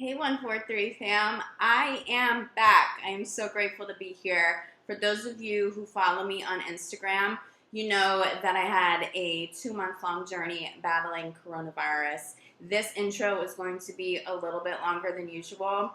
Hey 143 fam, I am back. I am so grateful to be here. For those of you who follow me on Instagram, you know that I had a 2-month long journey battling coronavirus. This intro is going to be a little bit longer than usual.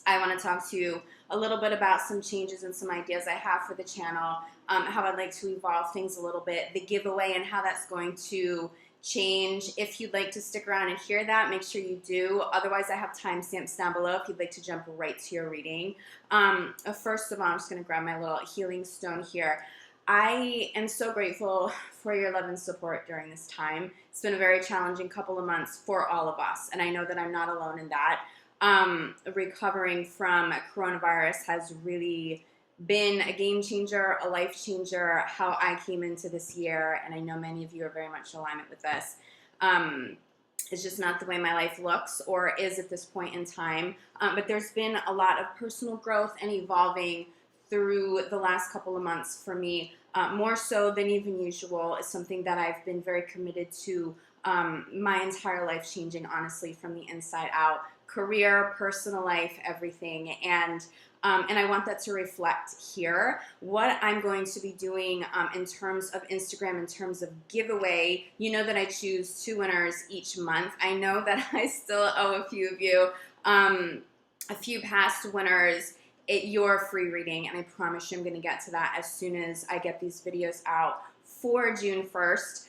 I want to talk to you a little bit about some changes and some ideas I have for the channel, how I'd like to evolve things a little bit, the giveaway and how that's going to change. If you'd like to stick around and hear that, make sure you do. Otherwise, I have timestamps down below if you'd like to jump right to your reading. First of all, I'm just going to grab my little healing stone here. I am so grateful for your love and support during this time. It's been a very challenging couple of months for all of us, and I know that I'm not alone in that. Recovering from coronavirus has really been a game changer, a life changer, how I came into this year, and I know many of you are very much in alignment with this. It's just not the way my life looks or is at this point in time, but there's been a lot of personal growth and evolving through the last couple of months for me, more so than even usual. Is something that I've been very committed to my entire life, changing honestly from the inside out. Career, personal life, everything, and I want that to reflect here. What I'm going to be doing in terms of Instagram, in terms of giveaway, you know that I choose 2 winners each month. I know that I still owe a few of you a few past winners your free reading, and I promise you I'm going to get to that as soon as I get these videos out for June 1st.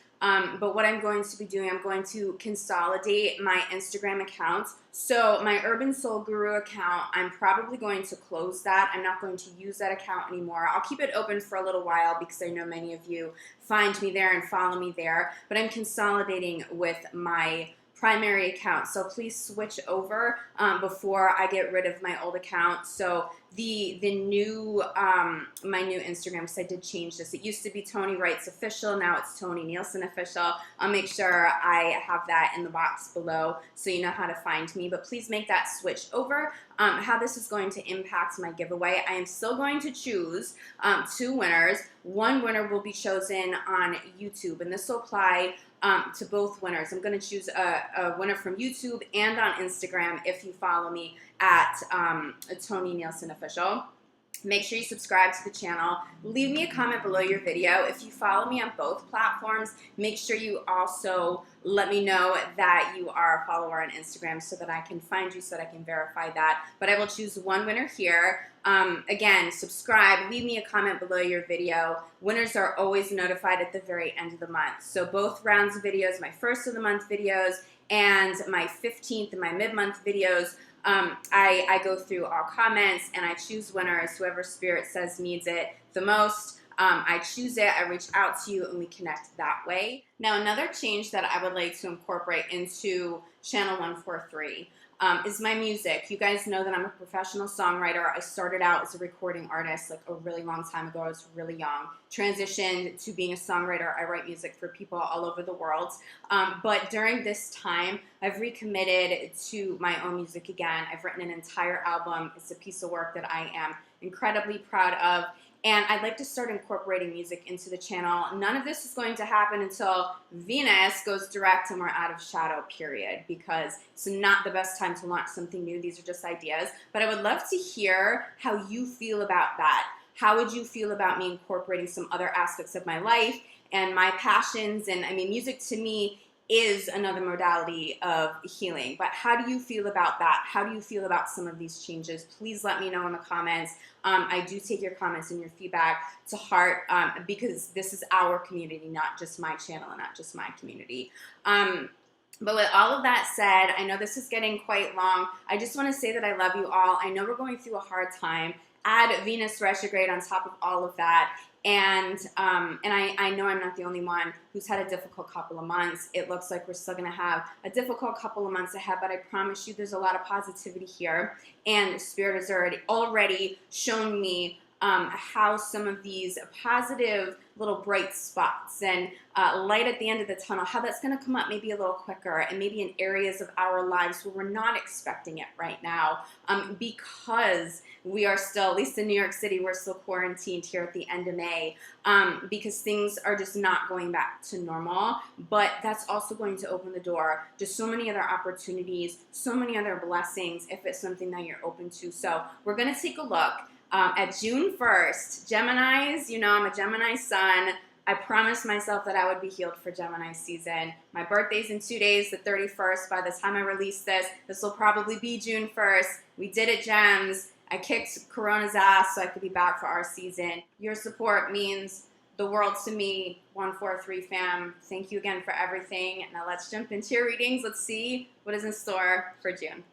But what I'm going to be doing, I'm going to consolidate my Instagram accounts. So my Urban Soul Guru account, I'm probably going to close that. I'm not going to use that account anymore. I'll keep it open for a little while because I know many of you find me there and follow me there. But I'm consolidating with my primary account. So please switch over before I get rid of my old account. So the new my new Instagram, because I did change this. It used to be Tony Wrights Official. Now it's Tony Nielsen Official. I'll make sure I have that in the box below so you know how to find me. But please make that switch over. How this is going to impact my giveaway, I am still going to choose 2 winners. One winner will be chosen on YouTube, and this will apply to both winners. I'm going to choose a winner from YouTube and on Instagram if you follow me at Tony Nielsen Official. Make sure you subscribe to the channel. Leave me a comment below your video. If you follow me on both platforms, make sure you also let me know that you are a follower on Instagram so that I can find you, so that I can verify that. But I will choose one winner here. Again, subscribe, leave me a comment below your video. Winners are always notified at the very end of the month. So both rounds of videos, my first of the month videos and my 15th and my mid-month videos, I go through all comments and I choose winners. Whoever Spirit says needs it the most, I choose it, I reach out to you, and we connect that way. Now, another change that I would like to incorporate into Channel 143 is my music. You guys know that I'm a professional songwriter. I started out as a recording artist like a really long time ago. I was really young. Transitioned to being a songwriter. I write music for people all over the world. But during this time, I've recommitted to my own music again. I've written an entire album. It's a piece of work that I am incredibly proud of. And I'd like to start incorporating music into the channel. None of this is going to happen until Venus goes direct and we're out of shadow, period, because it's not the best time to launch something new. These are just ideas. But I would love to hear how you feel about that. How would you feel about me incorporating some other aspects of my life and my passions? And I mean, music to me is another modality of healing. But how do you feel about that? How do you feel about some of these changes? Please let me know in the comments. I do take your comments and your feedback to heart because this is our community, not just my channel and not just my community. But with all of that said, I know this is getting quite long. I just want to say that I love you all. I know we're going through a hard time. Add Venus retrograde on top of all of that. And I know I'm not the only one who's had a difficult couple of months. It looks like we're still going to have a difficult couple of months ahead, but I promise you there's a lot of positivity here. And Spirit has already shown me how some of these positive little bright spots and light at the end of the tunnel, how that's going to come up maybe a little quicker and maybe in areas of our lives where we're not expecting it right now, because we are still, at least in New York City, we're still quarantined here at the end of May, because things are just not going back to normal. But that's also going to open the door to so many other opportunities, so many other blessings if it's something that you're open to. So we're going to take a look at June 1st. Geminis, you know, I'm a Gemini sun. I promised myself that I would be healed for Gemini season. My birthday's in 2 days, the 31st. By the time I release this will probably be June 1st. We did it, Gems. I kicked Corona's ass so I could be back for our season. Your support means the world to me. 143 fam, thank you again for everything. Now let's jump into your readings. Let's see what is in store for June.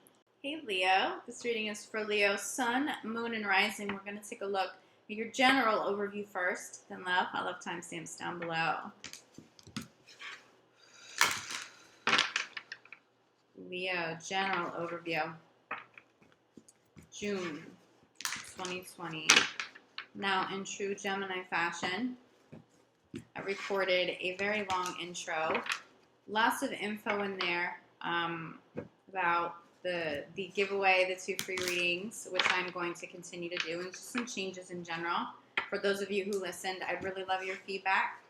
Hey Leo, this reading is for Leo, Sun, Moon, and Rising. We're going to take a look at your general overview first, then love. I love timestamps down below. Leo, general overview. June 2020. Now, in true Gemini fashion, I recorded a very long intro. Lots of info in there about the giveaway, the 2 free readings, which I'm going to continue to do, and just some changes in general. For those of you who listened, I'd really love your feedback.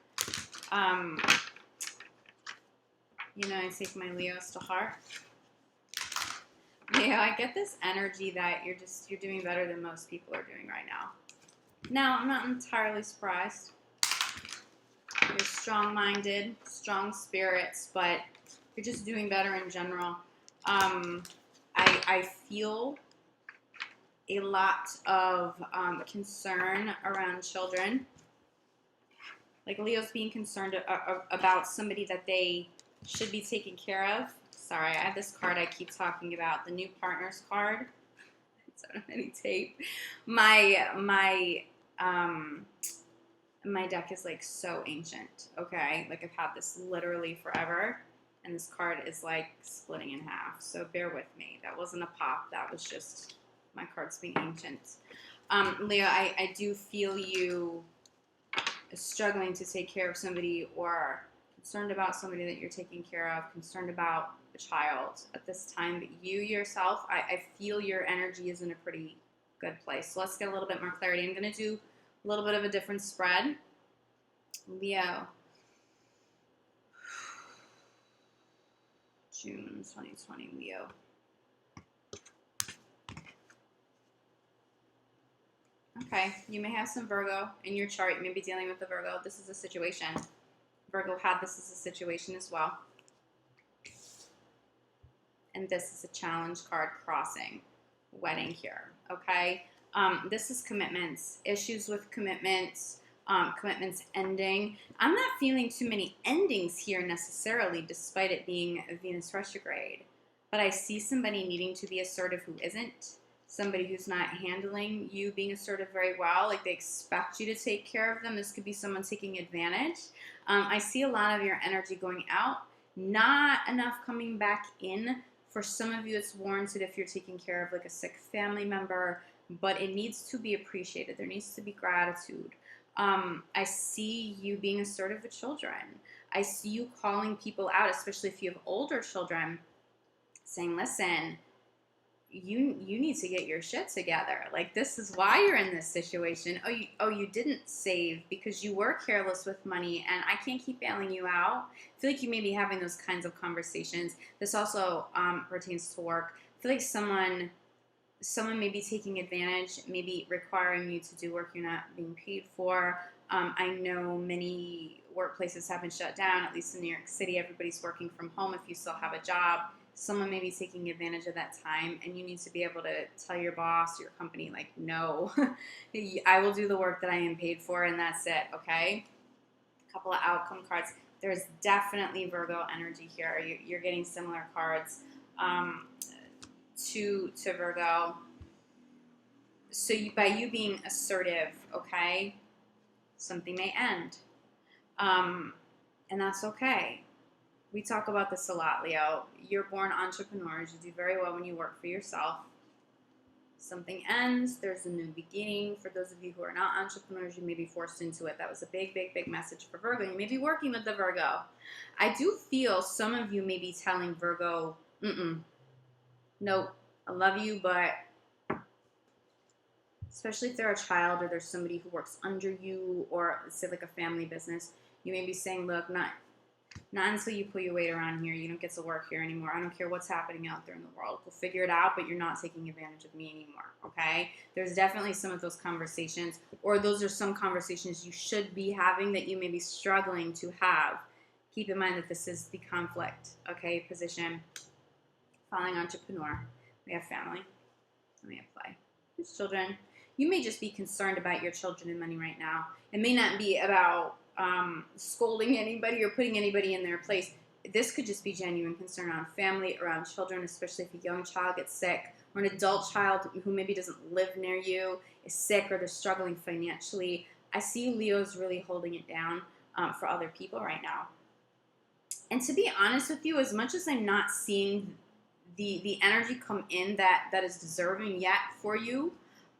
You know, I take my Leos to heart. Leo, I get this energy that you're doing better than most people are doing right now. Now, I'm not entirely surprised. You're strong-minded, strong spirits, but you're just doing better in general. I feel a lot of concern around children. Like Leo's being concerned about somebody that they should be taking care of. Sorry, I have this card I keep talking about, the new partners card. It's on any tape. My deck is like so ancient, okay? Like I've had this literally forever, and this card is like splitting in half. So bear with me. That wasn't a pop. That was just my cards being ancient. Leo, I do feel you struggling to take care of somebody or concerned about somebody that you're taking care of, concerned about a child at this time. But you yourself, I feel your energy is in a pretty good place. So let's get a little bit more clarity. I'm going to do a little bit of a different spread. Leo. June 2020, Leo. Okay, you may have some Virgo in your chart. You may be dealing with the Virgo. This is a situation. Virgo had this as a situation as well. And this is a challenge card crossing. Wedding here, okay? This is commitments, issues with commitments, commitments ending. I'm not feeling too many endings here necessarily, despite it being a Venus retrograde. But I see somebody needing to be assertive who isn't. Somebody who's not handling you being assertive very well. Like they expect you to take care of them. This could be someone taking advantage. I see a lot of your energy going out. Not enough coming back in. For some of you, it's warranted if you're taking care of like a sick family member. But it needs to be appreciated. There needs to be gratitude. I see you being assertive with children. I see you calling people out, especially if you have older children, saying, listen, you need to get your shit together. Like, this is why you're in this situation. You didn't save because you were careless with money, and I can't keep bailing you out. I feel like you may be having those kinds of conversations. This also pertains to work. I feel like someone may be taking advantage, maybe requiring you to do work you're not being paid for. I know many workplaces have been shut down, at least in New York City. Everybody's working from home if you still have a job. Someone may be taking advantage of that time, and you need to be able to tell your boss, your company, like, no, I will do the work that I am paid for, and that's it, okay? A couple of outcome cards. There's definitely Virgo energy here. You're getting similar cards to Virgo. So by you being assertive, okay, something may end. And that's okay. We talk about this a lot, Leo. You're born entrepreneurs. You do very well when you work for yourself. Something ends, there's a new beginning. For those of you who are not entrepreneurs, you may be forced into it. That was a big, big, big message for Virgo. You may be working with the Virgo. I do feel some of you may be telling Virgo, nope, I love you, but especially if they're a child or there's somebody who works under you, or say like a family business, you may be saying, look, not until you pull your weight around here. You don't get to work here anymore. I don't care what's happening out there in the world. We'll figure it out, but you're not taking advantage of me anymore, okay? There's definitely some of those conversations, or those are some conversations you should be having that you may be struggling to have. Keep in mind that this is the conflict, okay, position. Following entrepreneur. We have family. And we have play. There's children. You may just be concerned about your children and money right now. It may not be about scolding anybody or putting anybody in their place. This could just be genuine concern around family, around children, especially if a young child gets sick, or an adult child who maybe doesn't live near you is sick, or they're struggling financially. I see Leo's really holding it down for other people right now. And to be honest with you, as much as I'm not seeing the energy come in that is deserving yet for you,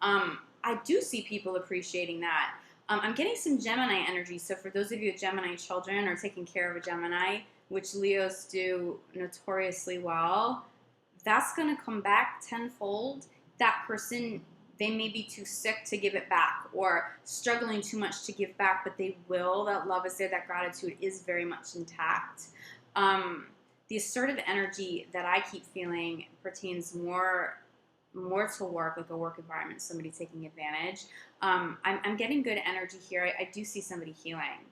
I do see people appreciating that. I'm getting some Gemini energy. So for those of you with Gemini children or taking care of a Gemini, which Leos do notoriously well, that's going to come back tenfold. That person, they may be too sick to give it back or struggling too much to give back, but they will. That love is there. That gratitude is very much intact. The assertive energy that I keep feeling pertains more to work, like a work environment, somebody taking advantage. I'm getting good energy here. I do see somebody healing.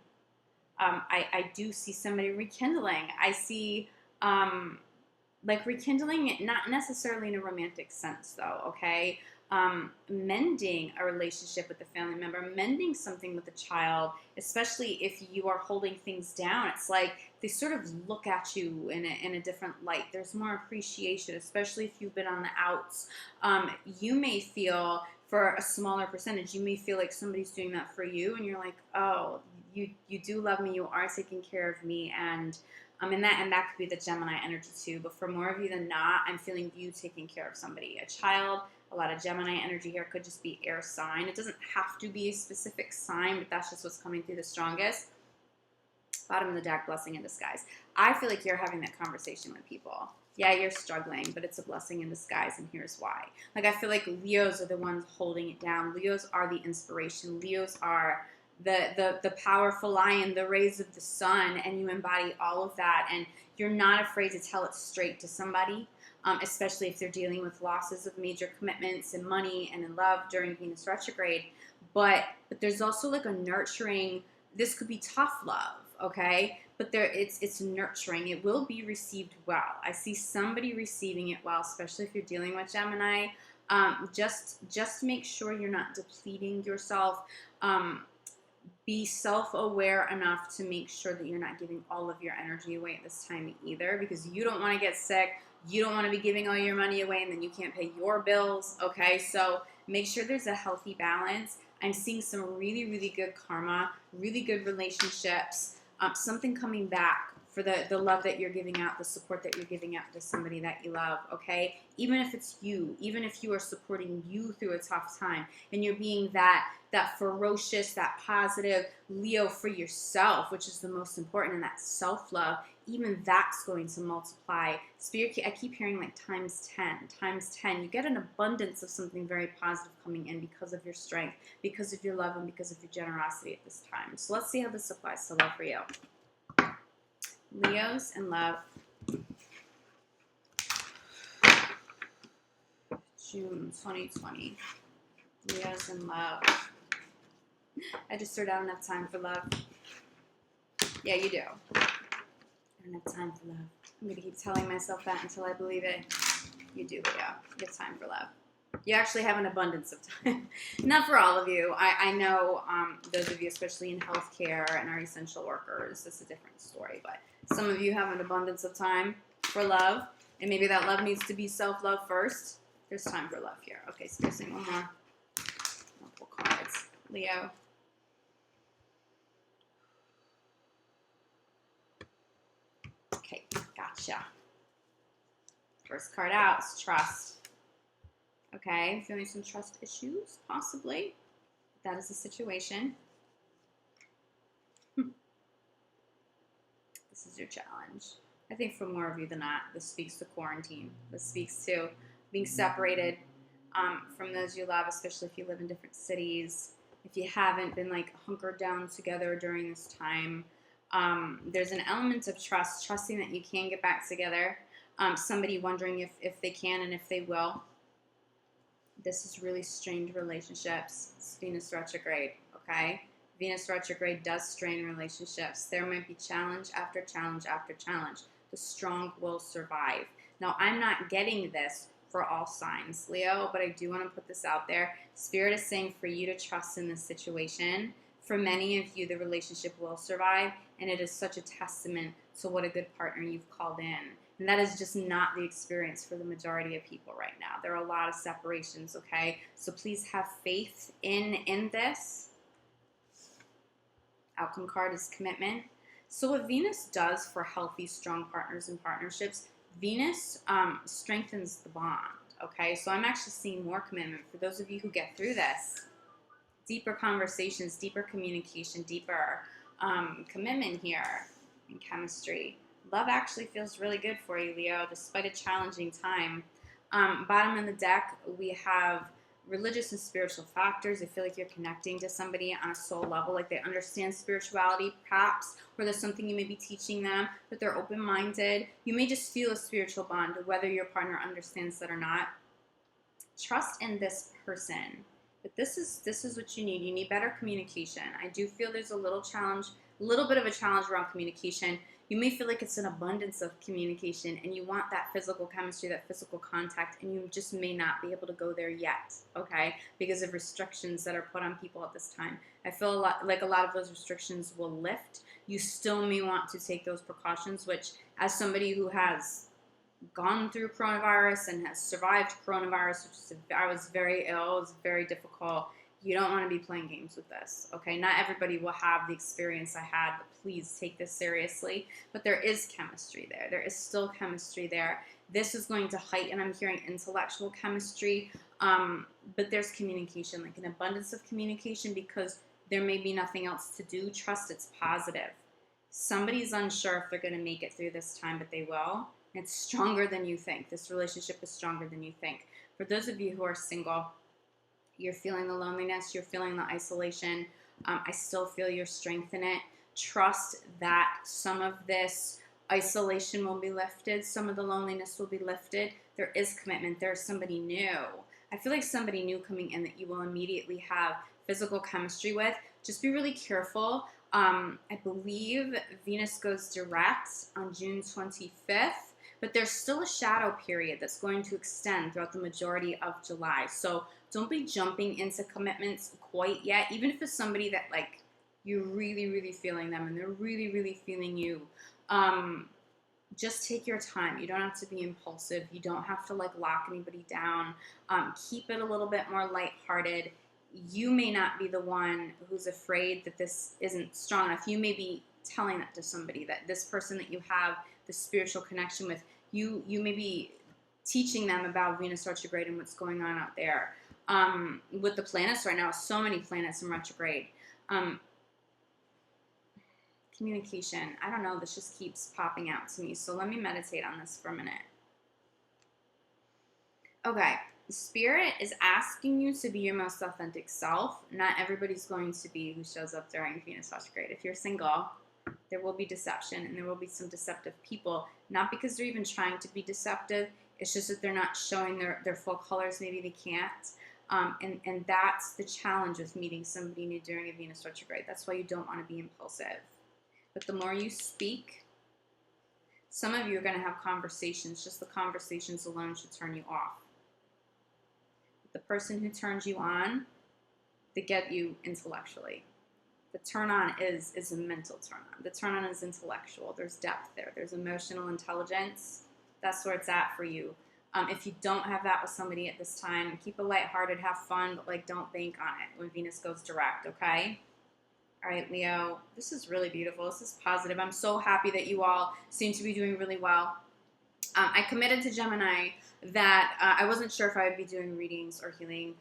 I do see somebody rekindling. I see like rekindling, not necessarily in a romantic sense though, okay? Mending a relationship with a family member, mending something with a child, especially if you are holding things down. It's like they sort of look at you in a different light. There's more appreciation, especially if you've been on the outs. You may feel, for a smaller percentage, you may feel like somebody's doing that for you, and you're like, oh, you do love me, you are taking care of me, and that could be the Gemini energy too. But for more of you than not, I'm feeling you taking care of somebody, a child. A lot of Gemini energy here. Could just be air sign. It doesn't have to be a specific sign, but that's just what's coming through the strongest. Bottom of the deck, blessing in disguise. I feel like you're having that conversation with people. Yeah, you're struggling, but it's a blessing in disguise, and here's why. Like, I feel like Leos are the ones holding it down. Leos are the inspiration. Leos are the powerful lion, the rays of the sun, and you embody all of that, and you're not afraid to tell it straight to somebody. Especially if they're dealing with losses of major commitments in money and in love during Venus retrograde. But there's also like a nurturing, this could be tough love, okay? But it's nurturing. It will be received well. I see somebody receiving it well, especially if you're dealing with Gemini. Just make sure you're not depleting yourself. Be self-aware enough to make sure that you're not giving all of your energy away at this time either, because you don't want to get sick. You don't want to be giving all your money away and then you can't pay your bills, okay? So make sure there's a healthy balance. I'm seeing some really, really good karma, really good relationships, something coming back for the love that you're giving out, the support that you're giving out to somebody that you love, okay? Even if it's you, even if you are supporting you through a tough time and you're being that ferocious, that positive Leo for yourself, which is the most important, and that self-love, even that's going to multiply. Spirit, I keep hearing like times 10, times 10. You get an abundance of something very positive coming in because of your strength, because of your love, and because of your generosity at this time. So let's see how this applies to love for you. Leos and love. June 2020. Leos and love. I just threw down enough time for love. Yeah, you do. I don't have time for love. I'm going to keep telling myself that until I believe it. You do, Leo. You have time for love. You actually have an abundance of time. Not for all of you. I know those of you, especially in healthcare and our essential workers, it's a different story. But some of you have an abundance of time for love. And maybe that love needs to be self-love first. There's time for love here. Okay, so there's one more. Multiple cards. Leo. Okay, gotcha. First card out is trust. Okay, feeling some trust issues, possibly. That is the situation. This is your challenge. I think for more of you than not, this speaks to quarantine. This speaks to being separated from those you love, especially if you live in different cities. If you haven't been like hunkered down together during this time, there's an element of trust, trusting that you can get back together. Somebody wondering if they can and if they will. This is really strained relationships. It's Venus retrograde, okay? Venus retrograde does strain relationships. There might be challenge after challenge after challenge. The strong will survive. Now, I'm not getting this for all signs, Leo, but I do want to put this out there. Spirit is saying for you to trust in this situation. For many of you, the relationship will survive, and it is such a testament to what a good partner you've called in. And that is just not the experience for the majority of people right now. There are a lot of separations, okay? So please have faith in this. Outcome card is commitment. So what Venus does for healthy, strong partners and partnerships, Venus strengthens the bond, okay? So I'm actually seeing more commitment for those of you who get through this. Deeper conversations, deeper communication, deeper commitment here in chemistry. Love actually feels really good for you, Leo, despite a challenging time. Bottom of the deck, we have religious and spiritual factors. I feel like you're connecting to somebody on a soul level, like they understand spirituality, perhaps, or there's something you may be teaching them, but they're open-minded. You may just feel a spiritual bond, whether your partner understands that or not. Trust in this person. But this is what you need. You need better communication. I do feel there's a little bit of a challenge around communication. You may feel like it's an abundance of communication and you want that physical chemistry, that physical contact, and you just may not be able to go there yet, okay, because of restrictions that are put on people at this time. I feel like a lot of those restrictions will lift. You still may want to take those precautions, which as somebody who has gone through coronavirus and has survived coronavirus, I was very ill, it was very difficult. You don't want to be playing games with this, okay? Not everybody will have the experience I had, but please take this seriously. But there is chemistry there. There is still chemistry there. This is going to heighten, I'm hearing intellectual chemistry, but there's communication, like an abundance of communication because there may be nothing else to do. Trust it's positive. Somebody's unsure if they're going to make it through this time, but they will. It's stronger than you think. This relationship is stronger than you think. For those of you who are single, you're feeling the loneliness, you're feeling the isolation. I still feel your strength in it. Trust that some of this isolation will be lifted. Some of the loneliness will be lifted. There is commitment. There's somebody new. I feel like somebody new coming in that you will immediately have physical chemistry with. Just be really careful. I believe Venus goes direct on June 25th. But there's still a shadow period that's going to extend throughout the majority of July. So don't be jumping into commitments quite yet, even if it's somebody that like you're really, really feeling them and they're really, really feeling you. Just take your time. You don't have to be impulsive. You don't have to like lock anybody down. Keep it a little bit more lighthearted. You may not be the one who's afraid that this isn't strong enough. You may be telling that to somebody, that this person that you have the spiritual connection with, you may be teaching them about Venus retrograde and what's going on out there. With the planets right now, so many planets in retrograde. Communication, I don't know, this just keeps popping out to me. So let me meditate on this for a minute. Okay, Spirit is asking you to be your most authentic self. Not everybody's going to be who shows up during Venus retrograde. If you're single, there will be deception and there will be some deceptive people, not because they're even trying to be deceptive. It's just that they're not showing their full colors. Maybe they can't. And that's the challenge with meeting somebody new during a Venus retrograde. That's why you don't want to be impulsive. But the more you speak, some of you are going to have conversations. Just the conversations alone should turn you off. The person who turns you on, they get you intellectually. The turn on is a mental turn on. The turn on is intellectual. There's depth there. There's emotional intelligence. That's where it's at for you. If you don't have that with somebody at this time, keep it lighthearted, have fun, but like don't bank on it when Venus goes direct, okay? All right, Leo, this is really beautiful. This is positive. I'm so happy that you all seem to be doing really well. I committed to Gemini that I wasn't sure if I would be doing readings or healing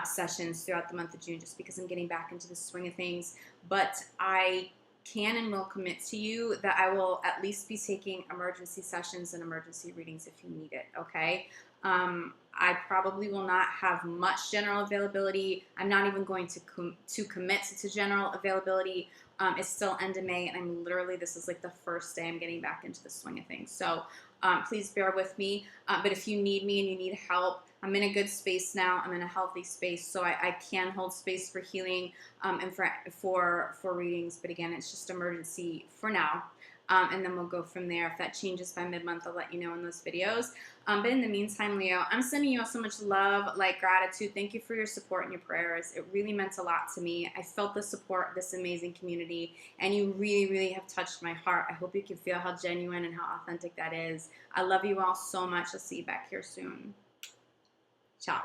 sessions throughout the month of June just because I'm getting back into the swing of things. But I can and will commit to you that I will at least be taking emergency sessions and emergency readings if you need it, okay? I probably will not have much general availability. I'm not even going to commit to general availability. It's still end of May, and I'm literally, this is like the first day I'm getting back into the swing of things. So please bear with me. But if you need me and you need help, I'm in a good space now. I'm in a healthy space, so I can hold space for healing and for readings. But again, it's just emergency for now. And then we'll go from there. If that changes by mid-month, I'll let you know in those videos. But in the meantime, Leo, I'm sending you all so much love, like gratitude. Thank you for your support and your prayers. It really meant a lot to me. I felt the support of this amazing community, and you really, really have touched my heart. I hope you can feel how genuine and how authentic that is. I love you all so much. I'll see you back here soon. Ciao.